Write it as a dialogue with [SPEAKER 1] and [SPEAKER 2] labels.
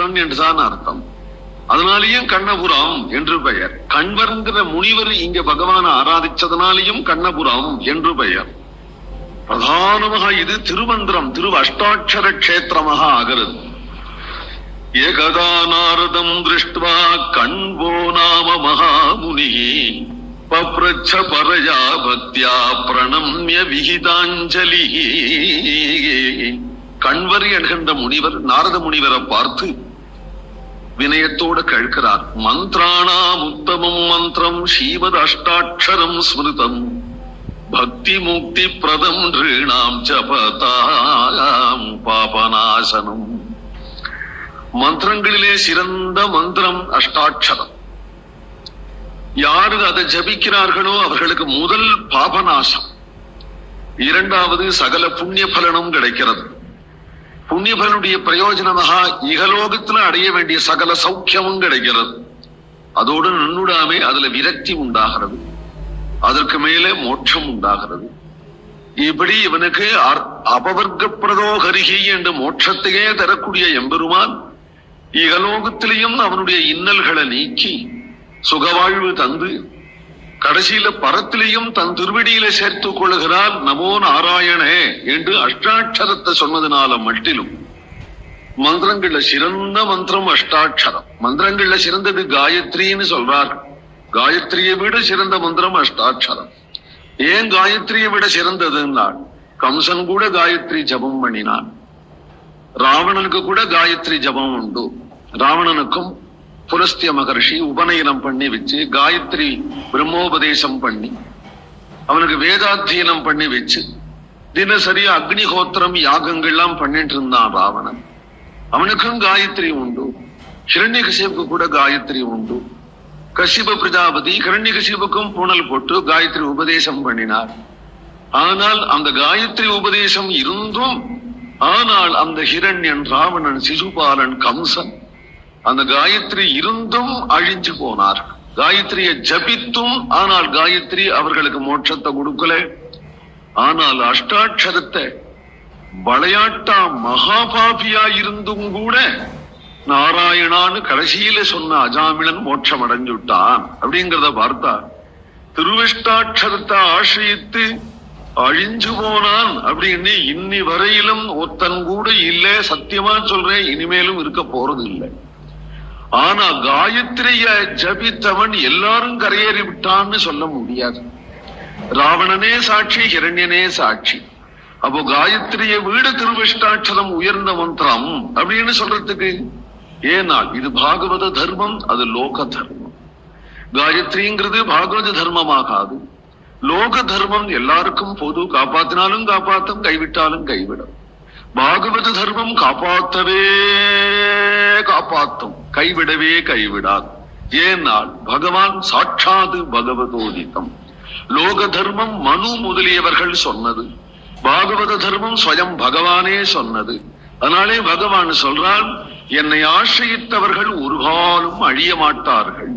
[SPEAKER 1] புத்திரன் என்றுதான் அர்த்தம். அதனாலேயும் கண்ணபுரம் என்று பெயர். கண்வர்ங்கிற முனிவர் இங்க பகவான ஆராதிச்சதனாலேயும் கண்ணபுரம் என்று பெயர். பிரதானமாக இது திருமந்திரம், அஷ்டாட்சர கஷேத்திரமாக ஆகிறது. ஏகதா நாரதம் திருஷ்டுவா கண்வோ நாம மகாமுனி பப்ரச்ச பரயா பக்தியா பிரணம்ய விகிதாஞ்சலி. கண்வர் என்கின்ற முனிவர் நாரத முனிவரை பார்த்து வினயத்தோடு கேட்கிறார். மந்திராணாம் உத்தமம் மந்திரம் ஸ்ரீமத் அஷ்டாட்சரம் ஸ்மிருதம் பக்தி முக்தி பிரதம் நிருணாம் ஜபதாம் பாபநாசனம். மந்திரங்களிலே சிறந்த மந்திரம் அஷ்டாட்சரம். யாரு அதை ஜபிக்கிறார்களோ அவர்களுக்கு முதல் பாபநாசம், இரண்டாவது சகல புண்ணிய பலனும் கிடைக்கிறது. புண்ணிய பலனுடைய பிரயோஜனமாக இகலோகத்துல அடைய வேண்டிய சகல சௌக்கியமும் கிடைக்கிறது. அதோடு நன்னுடாமே அதுல விரக்தி உண்டாகிறது, அதற்கு மேலே மோட்சம் உண்டாகிறது. இப்படி இவனுக்கு அபவர்க்க பிரதோகரிகி என்று மோட்சத்தையே தரக்கூடிய எம்பெருமான் இகலோகத்திலையும் அவனுடைய இன்னல்களை நீக்கி சுகவாழ்வு தந்து கடைசியில பரத்திலையும் தன் திருவடியில சேர்த்துக் கொள்ளுகிறார். நமோ நாராயணே என்று அஷ்டாட்சரத்தை சொன்னதுனால மட்டிலும் மந்திரங்கள்ல சிறந்த மந்திரம் அஷ்டாட்சரம். மந்திரங்கள்ல சிறந்தது காயத்ரின்னு சொல்றார். காயத்ரியை விட சிறந்த மந்திரம் அஷ்டாட்சரம். ஏன் காயத்ரியை விட சிறந்ததுன்னா, கம்சன் கூட காயத்ரி ஜபம் பண்ணினான். ராவணனுக்கு கூட காயத்ரி ஜபம் உண்டு. ராவணனுக்கும் புலஸ்திய மகர்ஷி உபநயனம் பண்ணி வச்சு காயத்ரி பிரம்மோபதேசம் பண்ணி அவனுக்கு வேதாத்தியனம் பண்ணி வச்சு தினசரி அக்னிஹோத்திரம் யாகங்கள்லாம் பண்ணிட்டு இருந்தான் ராவணன். அவனுக்கும் காயத்ரி உண்டு. ஹிரண்யகசிபுக்கு கூட காயத்ரி உண்டு. கசிப பிரஜாபதி ஹிரண்யகசிபுக்கும் பூணல் போட்டு காயத்ரி உபதேசம் பண்ணினார். ஆனால் அந்த காயத்ரி உபதேசம் இருந்தும், ஆனால் அந்த ஹிரண்யன், ராவணன், சிசுபாலன், கம்சன் அந்த காயத்ரி இருந்தும் அழிஞ்சு போனார். காயத்ரியை ஜபித்தும் ஆனால் காயத்ரி அவர்களுக்கு மோட்சத்தை கொடுக்கல. ஆனால் அஷ்டாட்சரத்தை விளையாட்டா மகாபாபியா இருந்தும் கூட நாராயணான்னு கடைசியில சொன்ன அஜாமிளன் மோட்சம் அடைஞ்சுட்டான் அப்படிங்கிறத பார்த்தா, திருவிஷ்டாட்சரத்தை ஆசிரியித்து அழிஞ்சு போனான் அப்படின்னு இன்னி வரையிலும் ஒத்தன் கூட இல்ல. சத்தியமா சொல்றேன், இனிமேலும் இருக்க போறது இல்லை. ஆனா காயத்ரிய ஜபித்தவன் எல்லாரும் கரையேறி விட்டான்னு சொல்ல முடியாது. ராவணனே சாட்சி, ஹிரண்யனே சாட்சி. அப்போ காயத்ரிய வீடு திருவிஷ்டாட்சரம் உயர்ந்த மந்திரம் அப்படின்னு சொல்றதுக்கு ஏனால் இது பாகவத தர்மம், அது லோக தர்மம். காயத்ரிங்கிறது பாகவத தர்மமாகாது, லோக தர்மம். எல்லாருக்கும் பொது, காப்பாத்தினாலும் காப்பாத்தும், கைவிட்டாலும் கைவிடும். பாகவத தர்மம் காப்பாற்றவே காப்பாற்றும், கைவிடவே கைவிடாது. ஏனால் பகவான் சாட்சாது பகவதோதிதம். லோக தர்மம் மனு முதலியவர்கள் சொன்னது, பாகவத தர்மம் ஸ்வயம் பகவானே சொன்னது. அதனாலே பகவான் சொல்றான், என்னை ஆசிரியத்தவர்கள் ஒரு காலம் அழிய மாட்டார்கள்.